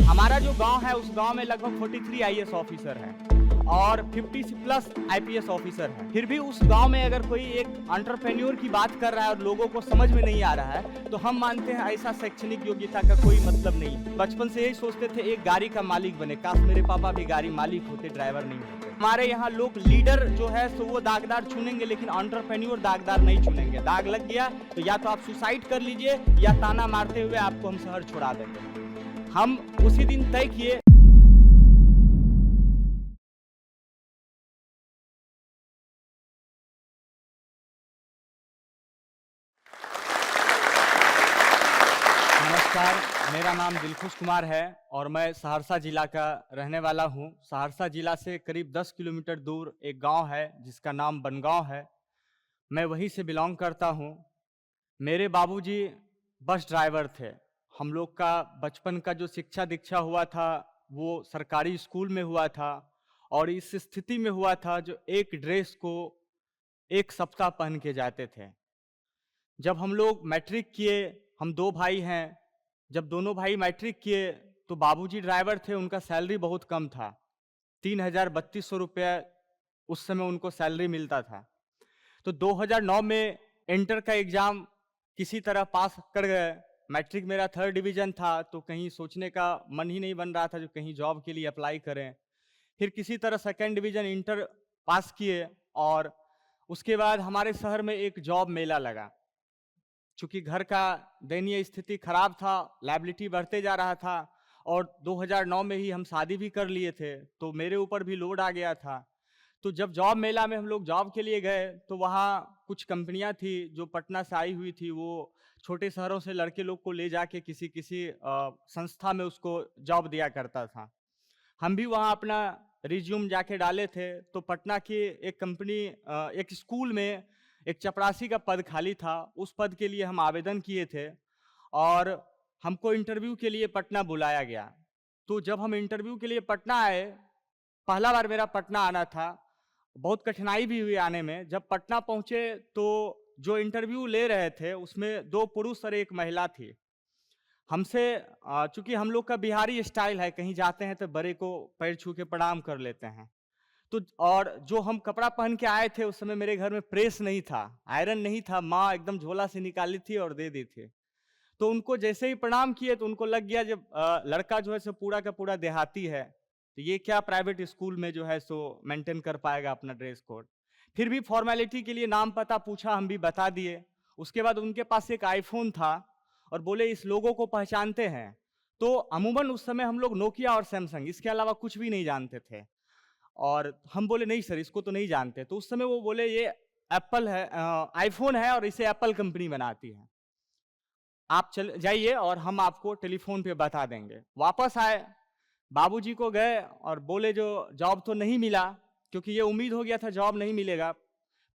हमारा जो गांव है उस गांव में लगभग 43 आईएएस ऑफिसर हैं और 50 प्लस आईपीएस ऑफिसर हैं। फिर भी उस गांव में अगर कोई एक एंटरप्रेन्योर की बात कर रहा है और लोगों को समझ में नहीं आ रहा है तो हम मानते हैं ऐसा शैक्षणिक योग्यता का कोई मतलब नहीं। बचपन से यही सोचते थे एक गाड़ी का मालिक बने, काश मेरे पापा भी गाड़ी मालिक होते, ड्राइवर नहीं होते। हमारे यहाँ लोग लीडर जो है तो वो दागदार चुनेंगे लेकिन एंटरप्रेन्योर दागदार नहीं चुनेंगे। दाग लग गया तो या तो आप सुसाइड कर लीजिए या ताना मारते हुए आपको हम शहर छोड़ा देंगे। हम उसी दिन तय किए। नमस्कार, मेरा नाम दिलखुश कुमार है और मैं सहरसा जिला का रहने वाला हूं। सहरसा जिला से करीब 10 किलोमीटर दूर एक गांव है जिसका नाम बनगांव है। मैं वहीं से बिलोंग करता हूं। मेरे बाबूजी बस ड्राइवर थे। हम लोग का बचपन का जो शिक्षा दीक्षा हुआ था वो सरकारी स्कूल में हुआ था और इस स्थिति में हुआ था जो एक ड्रेस को एक सप्ताह पहन के जाते थे। जब हम लोग मैट्रिक किए, हम दो भाई हैं, जब दोनों भाई मैट्रिक किए तो बाबूजी ड्राइवर थे, उनका सैलरी बहुत कम था, 3,3200 रुपये उस समय उनको सैलरी मिलता था। तो 2009 में इंटर का एग्ज़ाम किसी तरह पास कर गए। मैट्रिक मेरा 3rd डिवीज़न था तो कहीं सोचने का मन ही नहीं बन रहा था जो कहीं जॉब के लिए अप्लाई करें। फिर किसी तरह 2nd डिवीज़न इंटर पास किए और उसके बाद हमारे शहर में एक जॉब मेला लगा। चूँकि घर का दयनीय स्थिति खराब था, लायबिलिटी बढ़ते जा रहा था और 2009 में ही हम शादी भी कर लिए थे तो मेरे ऊपर भी लोड आ गया था। तो जब जॉब मेला में हम लोग जॉब के लिए गए तो वहाँ कुछ कंपनियां थी जो पटना से आई हुई थी, वो छोटे शहरों से लड़के लोग को ले जाके किसी किसी संस्था में उसको जॉब दिया करता था। हम भी वहाँ अपना रिज्यूम जाके डाले थे तो पटना की एक कंपनी एक स्कूल में एक चपरासी का पद खाली था। उस पद के लिए हम आवेदन किए थे और हमको इंटरव्यू के लिए पटना बुलाया गया। तो जब हम इंटरव्यू के लिए पटना आए, पहला बार मेरा पटना आना था, बहुत कठिनाई भी हुई आने में। जब पटना पहुंचे तो जो इंटरव्यू ले रहे थे उसमें 2 पुरुष और 1 महिला थी। हमसे चूंकि हम लोग का बिहारी स्टाइल है, कहीं जाते हैं तो बड़े को पैर छू के प्रणाम कर लेते हैं। तो और जो हम कपड़ा पहन के आए थे उस समय मेरे घर में प्रेस नहीं था, आयरन नहीं था, माँ एकदम झोला से निकाली थी और दे दी थी। तो उनको जैसे ही प्रणाम किए तो उनको लग गया जब लड़का जो है सो पूरा का पूरा देहाती है तो ये क्या प्राइवेट स्कूल में जो है सो मेंटेन कर पाएगा अपना ड्रेस कोड। फिर भी फॉर्मेलिटी के लिए नाम पता पूछा, हम भी बता दिए। उसके बाद उनके पास एक आईफोन था और बोले इस लोगों को पहचानते हैं। तो अमूमन उस समय हम लोग नोकिया और सैमसंग, इसके अलावा कुछ भी नहीं जानते थे। और हम बोले नहीं सर इसको तो नहीं जानते। तो उस समय वो बोले ये एप्पल है, आईफोन है और इसे एप्पल कंपनी बनाती है, आप चल जाइए और हम आपको टेलीफोन पे बता देंगे। वापस आए, बाबूजी को गए और बोले जो जॉब तो नहीं मिला, क्योंकि ये उम्मीद हो गया था जॉब नहीं मिलेगा।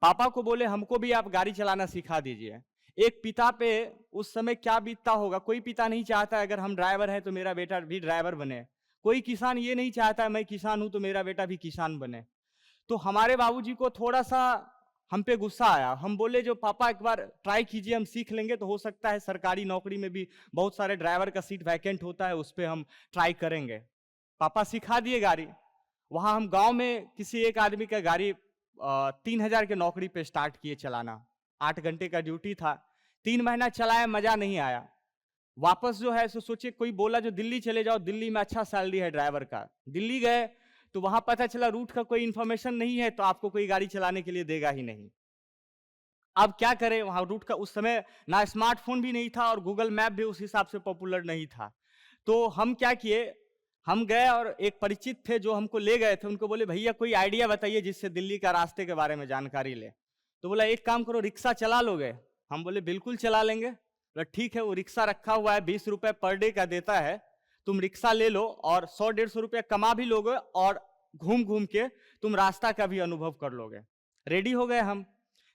पापा को बोले हमको भी आप गाड़ी चलाना सिखा दीजिए। एक पिता पे उस समय क्या बीतता होगा, कोई पिता नहीं चाहता अगर हम ड्राइवर हैं तो मेरा बेटा भी ड्राइवर बने। कोई किसान ये नहीं चाहता मैं किसान हूं तो मेरा बेटा भी किसान बने। तो हमारे बाबूजी को थोड़ा सा हम पे गुस्सा आया। हम बोले जो पापा एक बार ट्राई कीजिए, हम सीख लेंगे तो हो सकता है सरकारी नौकरी में भी बहुत सारे ड्राइवर का सीट वैकेंट होता है, उस पर हम ट्राई करेंगे। पापा सिखा दिए गाड़ी। वहाँ हम गांव में किसी एक आदमी का गाड़ी 3,000 के नौकरी पे स्टार्ट किए चलाना। 8 घंटे का ड्यूटी था। 3 महीना चलाया, मजा नहीं आया। वापस जो है सो सोचे कोई बोला जो दिल्ली चले जाओ, दिल्ली में अच्छा सैलरी है ड्राइवर का। दिल्ली गए तो वहां पता चला रूट का कोई इंफॉर्मेशन नहीं है तो आपको कोई गाड़ी चलाने के लिए देगा ही नहीं। अब क्या करें, वहां रूट का उस समय ना स्मार्टफोन भी नहीं था और गूगल मैप भी उस हिसाब से पॉपुलर नहीं था। तो हम क्या किए, हम गए और एक परिचित थे जो हमको ले गए थे, उनको बोले भैया कोई आइडिया बताइए जिससे दिल्ली का रास्ते के बारे में जानकारी ले। तो बोला एक काम करो, रिक्शा चला लोगे? हम बोले बिल्कुल चला लेंगे। बोला ठीक है, वो रिक्शा रखा हुआ है, 20 रुपए पर डे का देता है, तुम रिक्शा ले लो और 100-150 रुपया कमा भी लोगे और घूम घूम के तुम रास्ता का भी अनुभव कर लोगे। रेडी हो गए हम।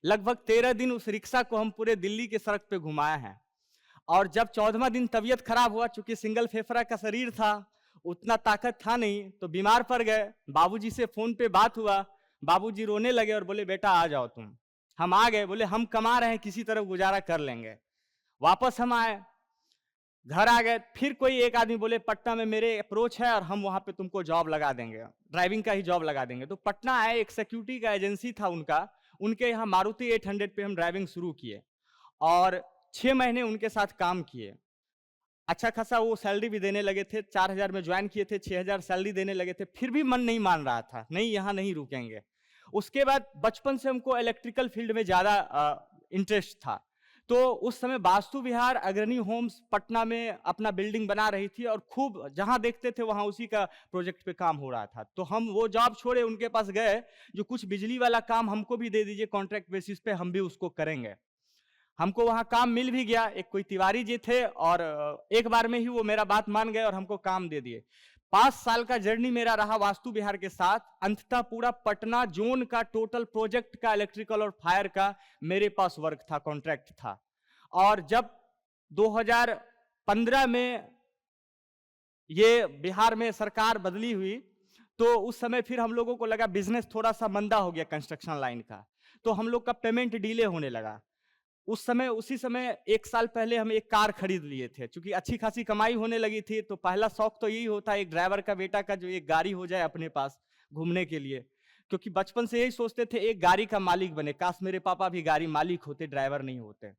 लगभग 13 दिन उस रिक्शा को हम पूरे दिल्ली के सड़क पे घुमाए हैं। और जब 14वां दिन तबीयत खराब हुआ, चूंकि सिंगल फेफड़ा का शरीर था, उतना ताकत था नहीं, तो बीमार पड़ गए। बाबूजी से फोन पे बात हुआ, बाबूजी रोने लगे और बोले बेटा आ जाओ तुम। हम आ गए, बोले हम कमा रहे हैं किसी तरह गुजारा कर लेंगे। वापस हम आए, घर आ गए, फिर कोई एक आदमी बोले पटना में मेरे अप्रोच है और हम वहाँ पे तुमको जॉब लगा देंगे, ड्राइविंग का ही जॉब लगा देंगे। तो पटना आए, एक सिक्योरिटी का एजेंसी था उनका, उनके यहाँ मारुति 800 पे हम ड्राइविंग शुरू किए और 6 महीने उनके साथ काम किए। अच्छा खासा वो सैलरी भी देने लगे थे, 4000 में ज्वाइन किए थे, 6000 सैलरी देने लगे थे, फिर भी मन नहीं मान रहा था, नहीं यहाँ नहीं रुकेंगे। उसके बाद बचपन से हमको इलेक्ट्रिकल फील्ड में ज़्यादा इंटरेस्ट था। तो उस समय वास्तु विहार अग्रणी होम्स पटना में अपना बिल्डिंग बना रही थी और खूब जहां देखते थे वहां उसी का प्रोजेक्ट पे काम हो रहा था। तो हम वो जॉब छोड़े, उनके पास गए, जो कुछ बिजली वाला काम हमको भी दे दीजिए कॉन्ट्रैक्ट बेसिस पे, हम भी उसको करेंगे। हमको वहां काम मिल भी गया, एक कोई तिवारी जी थे और एक बार में ही वो मेरा बात मान गए और हमको काम दे दिए। 5 साल का जर्नी मेरा रहा वास्तु विहार के साथ। अंततः पूरा पटना जोन का टोटल प्रोजेक्ट का इलेक्ट्रिकल और फायर का मेरे पास वर्क था, कॉन्ट्रैक्ट था। और जब 2015 में ये बिहार में सरकार बदली हुई, तो उस समय फिर हम लोगों को लगा बिजनेस थोड़ा सा मंदा हो गया कंस्ट्रक्शन लाइन का, तो हम लोग का पेमेंट डिले होने लगा। उस समय, उसी समय 1 साल पहले हम एक कार खरीद लिए थे, क्योंकि अच्छी खासी कमाई होने लगी थी। तो पहला शौक तो यही होता है एक ड्राइवर का बेटा का, जो एक गाड़ी हो जाए अपने पास घूमने के लिए, क्योंकि बचपन से यही सोचते थे एक गाड़ी का मालिक बने। काश मेरे पापा भी गाड़ी मालिक होते, ड्राइवर नहीं होते।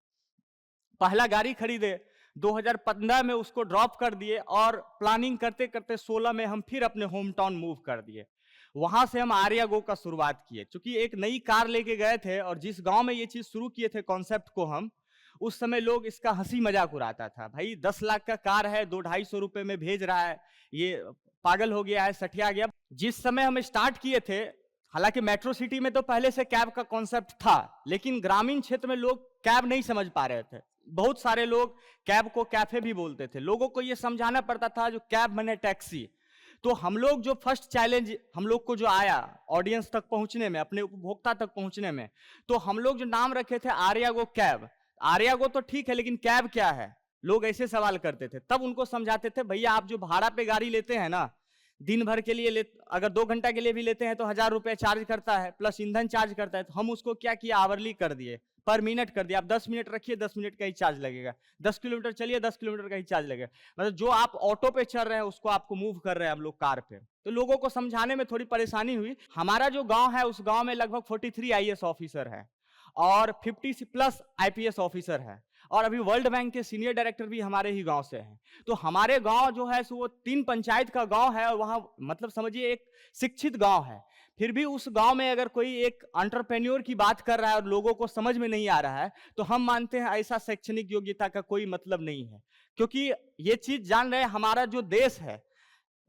पहला गाड़ी खरीदे, 2015 में उसको ड्रॉप कर दिए और प्लानिंग करते करते 16 में हम फिर अपने होम टाउन मूव कर दिए। वहां से हम आर्या गो का शुरुआत किए, क्योंकि एक नई कार लेके गए थे और जिस गांव में ये चीज शुरू किए थे कॉन्सेप्ट को हम, उस समय लोग इसका हंसी मजाक उड़ाता था, भाई 10 लाख का कार है, 200-250 रुपए में भेज रहा है, ये पागल हो गया है, सठिया गया। जिस समय हम स्टार्ट किए थे, हालांकि मेट्रो सिटी में तो पहले से कैब का कॉन्सेप्ट था, लेकिन ग्रामीण क्षेत्र में लोग कैब नहीं समझ पा रहे थे। बहुत सारे लोग कैब को कैफे भी बोलते थे। लोगों को यह समझाना पड़ता था जो कैब माने टैक्सी। तो हम लोग जो फर्स्ट चैलेंज हम लोग को जो आया ऑडियंस तक पहुंचने में, अपने उपभोक्ता तक पहुंचने में, तो हम लोग जो नाम रखे थे आर्या गो कैब। आर्या गो तो ठीक है, लेकिन कैब क्या है, लोग ऐसे सवाल करते थे। तब उनको समझाते थे, भैया आप जो भाड़ा पे गाड़ी लेते हैं ना, दिन भर के लिए अगर 2 घंटा के लिए भी लेते हैं तो 1000 रुपए चार्ज करता है, प्लस ईंधन चार्ज करता है। तो हम उसको क्या किया, आवरली कर दिए, पर मिनट कर दिया। आप 10 मिनट रखिए, 10 मिनट का ही चार्ज लगेगा। 10 किलोमीटर चलिए, 10 किलोमीटर का ही चार्ज लगेगा। मतलब जो आप ऑटो पे चल रहे हैं उसको आपको मूव कर रहे हैं हम लोग कार पे। तो लोगों को समझाने में थोड़ी परेशानी हुई। हमारा जो गांव है, उस गांव में लगभग 43 आईएएस ऑफिसर है और 50 प्लस आईपीएस ऑफिसर है, और अभी वर्ल्ड बैंक के सीनियर डायरेक्टर भी हमारे ही गांव से हैं। तो हमारे गांव जो है सो वो 3 पंचायत का गांव है और वहां मतलब समझिए एक शिक्षित गांव है। फिर भी उस गांव में अगर कोई एक एंटरप्रेन्योर की बात कर रहा है और लोगों को समझ में नहीं आ रहा है, तो हम मानते हैं ऐसा शैक्षणिक योग्यता का कोई मतलब नहीं है। क्योंकि ये चीज जान रहे हैं, हमारा जो देश है,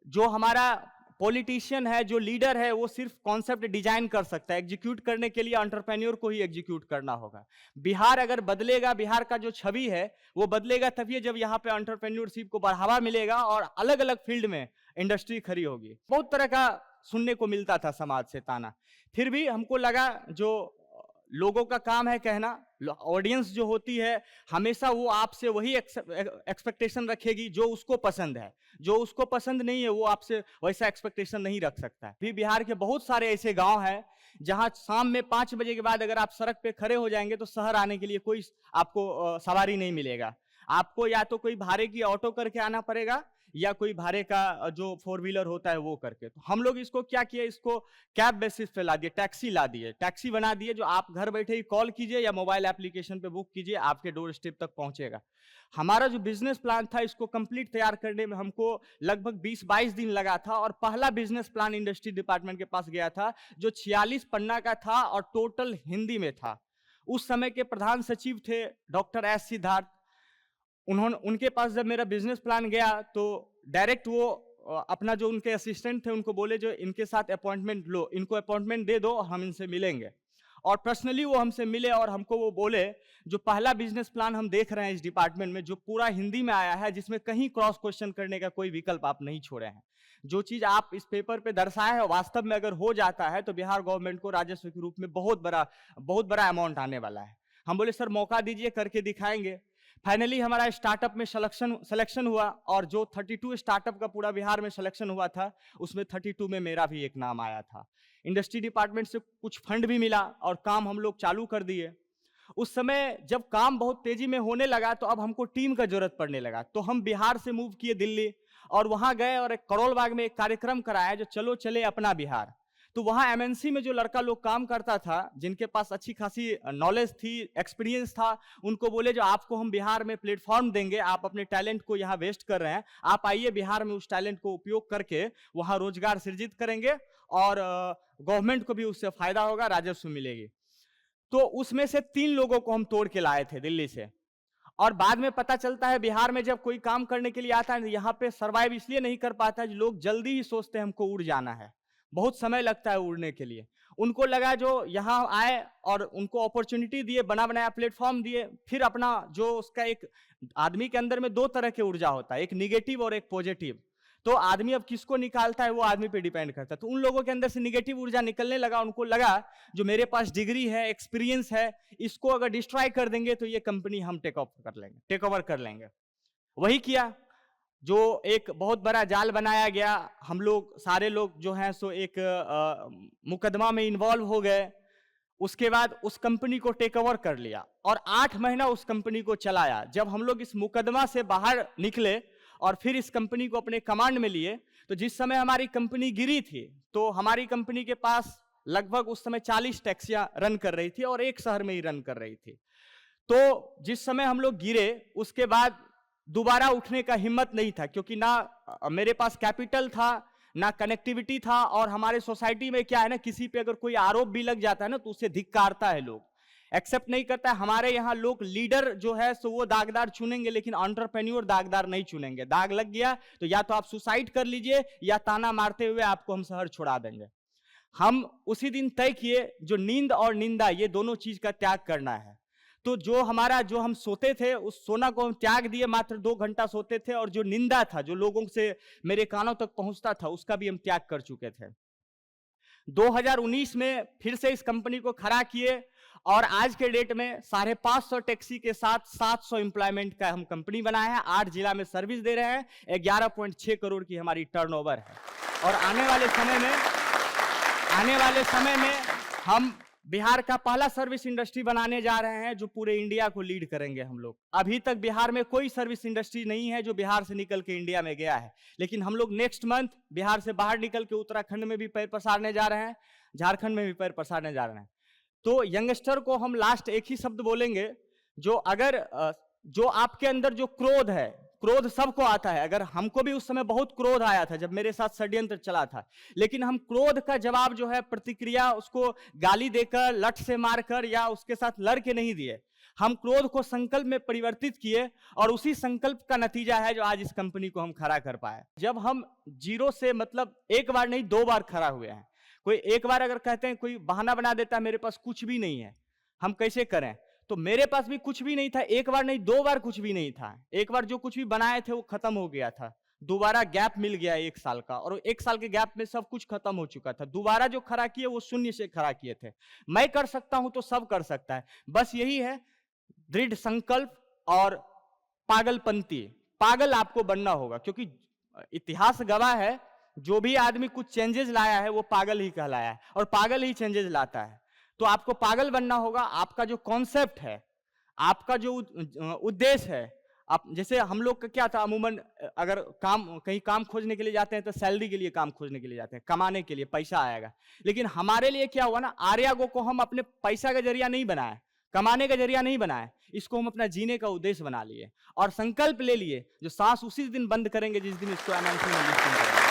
जो हमारा पॉलिटिशियन है, जो लीडर है, वो सिर्फ कॉन्सेप्ट डिजाइन कर सकता है, एग्जीक्यूट करने के लिए एंटरप्रेन्योर को ही एग्जीक्यूट करना होगा। बिहार अगर बदलेगा, बिहार का जो छवि है वो बदलेगा तभी जब यहाँ पे एंटरप्रेन्योरशिप को बढ़ावा मिलेगा और अलग अलग फील्ड में इंडस्ट्री खड़ी होगी। बहुत तरह का सुनने को मिलता था समाज से ताना, फिर भी हमको लगा जो लोगों का काम है कहना, ऑडियंस जो होती है हमेशा वो आपसे वही एक्सपेक्टेशन रखेगी जो उसको पसंद है। जो उसको पसंद नहीं है वो आपसे वैसा एक्सपेक्टेशन नहीं रख सकता है। भी बिहार के बहुत सारे ऐसे गांव हैं जहां शाम में 5 बजे के बाद अगर आप सड़क पे खड़े हो जाएंगे तो शहर आने के लिए कोई आपको सवारी नहीं मिलेगा। आपको या तो कोई भाड़े की ऑटो करके आना पड़ेगा या कोई भाड़े का जो 4 व्हीलर होता है वो करके। तो हम लोग इसको क्या किए, इसको कैब बेसिस पे ला दिए, टैक्सी ला दिए, टैक्सी बना दिए, जो आप घर बैठे ही कॉल कीजिए या मोबाइल एप्लीकेशन पे बुक कीजिए, आपके डोर स्टेप तक पहुंचेगा। हमारा जो बिजनेस प्लान था इसको कंप्लीट तैयार करने में हमको लगभग 20-22 दिन लगा था, और पहला बिजनेस प्लान इंडस्ट्री डिपार्टमेंट के पास गया था जो 46 पन्ना का था और टोटल हिंदी में था। उस समय के प्रधान सचिव थे डॉक्टर एस सिद्धार्थ। उनके पास जब मेरा बिजनेस प्लान गया तो डायरेक्ट वो अपना जो उनके असिस्टेंट थे उनको बोले जो इनके साथ अपॉइंटमेंट लो, इनको अपॉइंटमेंट दे दो, हम इनसे मिलेंगे। और पर्सनली वो हमसे मिले और हमको वो बोले जो पहला बिजनेस प्लान हम देख रहे हैं इस डिपार्टमेंट में, जो पूरा हिंदी में आया है, जिसमें कहीं क्रॉस क्वेश्चन करने का कोई विकल्प आप नहीं छोड़े हैं, जो चीज आप इस पेपर पे दर्शाए हैं वास्तव में अगर हो जाता है तो बिहार गवर्नमेंट को राजस्व के रूप में बहुत बड़ा अमाउंट आने वाला है। हम बोले सर मौका दीजिए, करके दिखाएंगे। फाइनली हमारा स्टार्टअप में सिलेक्शन हुआ, और जो 32 स्टार्टअप का पूरा बिहार में सिलेक्शन हुआ था उसमें 32 में मेरा भी एक नाम आया था। इंडस्ट्री डिपार्टमेंट से कुछ फंड भी मिला और काम हम लोग चालू कर दिए। उस समय जब काम बहुत तेजी में होने लगा तो अब हमको टीम का जरूरत पड़ने लगा, तो हम बिहार से मूव किए दिल्ली और वहां गए और एक करोल बाग में एक कार्यक्रम कराया जो चलो चले अपना बिहार। तो वहां एमएनसी में जो लड़का लोग काम करता था, जिनके पास अच्छी खासी नॉलेज थी, एक्सपीरियंस था, उनको बोले जो आपको हम बिहार में प्लेटफॉर्म देंगे, आप अपने टैलेंट को यहाँ वेस्ट कर रहे हैं, आप आइए बिहार में उस टैलेंट को उपयोग करके वहां रोजगार सृजित करेंगे और गवर्नमेंट को भी उससे फायदा होगा, राजस्व मिलेगी। तो उसमें से 3 लोगों को हम तोड़ के लाए थे दिल्ली से। और बाद में पता चलता है बिहार में जब कोई काम करने के लिए आता है, यहाँ पे सर्वाइव इसलिए नहीं कर पाता है, लोग जल्दी ही सोचते हैं हमको उड़ जाना है, बहुत समय लगता है उड़ने के लिए। उनको लगा जो यहाँ आए और उनको अपॉर्चुनिटी दिए, बना बनाया प्लेटफॉर्म दिए, फिर अपना जो उसका एक आदमी के अंदर में 2 तरह के ऊर्जा होता है, एक निगेटिव और एक पॉजिटिव। तो आदमी अब किसको निकालता है वो आदमी पे डिपेंड करता है। तो उन लोगों के अंदर से निगेटिव ऊर्जा निकलने लगा, उनको लगा जो मेरे पास डिग्री है, एक्सपीरियंस है, इसको अगर डिस्ट्रॉय कर देंगे तो ये कंपनी हम टेक ओवर कर लेंगे। वही किया, जो एक बहुत बड़ा जाल बनाया गया। हम लोग सारे लोग जो हैं सो एक मुकदमा में इन्वॉल्व हो गए। उसके बाद उस कंपनी को टेक ओवर कर लिया और 8 महीना उस कंपनी को चलाया। जब हम लोग इस मुकदमा से बाहर निकले और फिर इस कंपनी को अपने कमांड में लिए, तो जिस समय हमारी कंपनी गिरी थी तो हमारी कंपनी के पास लगभग उस समय 40 टैक्सियां रन कर रही थी और एक शहर में ही रन कर रही थी। तो जिस समय हम लोग गिरे उसके बाद दोबारा उठने का हिम्मत नहीं था, क्योंकि ना मेरे पास कैपिटल था, ना कनेक्टिविटी था, और हमारे सोसाइटी में क्या है ना, किसी पे अगर कोई आरोप भी लग जाता है ना तो उसे धिक्कारता है, लोग एक्सेप्ट नहीं करता है। हमारे यहाँ लोग लीडर जो है सो वो दागदार चुनेंगे, लेकिन एंटरप्रेन्योर दागदार नहीं चुनेंगे। दाग लग गया तो या तो आप सुसाइड कर लीजिए या ताना मारते हुए आपको हम शहर छुड़ा देंगे। हम उसी दिन तय किए जो नींद और निंदा ये दोनों चीज का त्याग करना है। तो जो हम सोते थे उस सोना को हम त्याग दिए, मात्र 2 घंटा सोते थे, और जो निंदा था जो लोगों से मेरे कानों तक पहुंचता था उसका भी हम त्याग कर चुके थे। 2019 में फिर से इस कंपनी को खड़ा किए और आज के डेट में 550 टैक्सी के साथ 700 एम्प्लॉयमेंट का हम कंपनी बनाए हैं। 8 जिला में सर्विस दे रहे हैं, 11.6 करोड़ की हमारी टर्नओवर है। और आने वाले समय में हम बिहार का पहला सर्विस इंडस्ट्री बनाने जा रहे हैं जो पूरे इंडिया को लीड करेंगे हम लोग। अभी तक बिहार में कोई सर्विस इंडस्ट्री नहीं है जो बिहार से निकल के इंडिया में गया है, लेकिन हम लोग नेक्स्ट मंथ बिहार से बाहर निकल के उत्तराखंड में भी पैर पसारने जा रहे हैं, झारखंड में भी पैर पसारने जा रहे हैं। तो यंगस्टर को हम लास्ट एक ही शब्द बोलेंगे, जो आपके अंदर जो क्रोध है, क्रोध सबको आता है। अगर हमको भी उस समय बहुत क्रोध आया था जब मेरे साथ षड्यंत्र चला था, लेकिन हम क्रोध का जवाब जो है, प्रतिक्रिया, उसको गाली देकर, लठ से मारकर या उसके साथ लड़ के नहीं दिए। हम क्रोध को संकल्प में परिवर्तित किए और उसी संकल्प का नतीजा है जो आज इस कंपनी को हम खड़ा कर पाए। जब हम जीरो से, मतलब एक बार नहीं 2 बार खड़ा हुए हैं। कोई एक बार अगर कहते हैं, कोई बहाना बना देता है मेरे पास कुछ भी नहीं है, हम कैसे करें, तो मेरे पास भी कुछ भी नहीं था। एक बार नहीं 2 बार कुछ भी नहीं था। एक बार जो कुछ भी बनाए थे वो खत्म हो गया था, दोबारा गैप मिल गया 1 साल का, और 1 साल के गैप में सब कुछ खत्म हो चुका था। दोबारा जो खड़ा किए वो शून्य से खड़ा किए थे। मैं कर सकता हूं तो सब कर सकता है, बस यही है दृढ़ संकल्प और पागलपंती। पागल आपको बनना होगा, क्योंकि इतिहास गवाह है जो भी आदमी कुछ चेंजेस लाया है वो पागल ही कहलाया है, और पागल ही चेंजेस लाता है। तो आपको पागल बनना होगा। आपका जो कॉन्सेप्ट है, आपका जो उद्देश्य है, आप जैसे हम लोग का क्या था, अमूमन अगर कहीं काम खोजने के लिए जाते हैं तो सैलरी के लिए काम खोजने के लिए जाते हैं, कमाने के लिए, पैसा आएगा। लेकिन हमारे लिए क्या हुआ ना, आर्यागो को हम अपने पैसा का जरिया नहीं बनाए, कमाने का जरिया नहीं बनाए, इसको हम अपना जीने का उद्देश्य बना लिए और संकल्प ले लिए जो सांस उसी दिन बंद करेंगे जिस दिन इसको एमएनसी में लिस्टिंग करेंगे।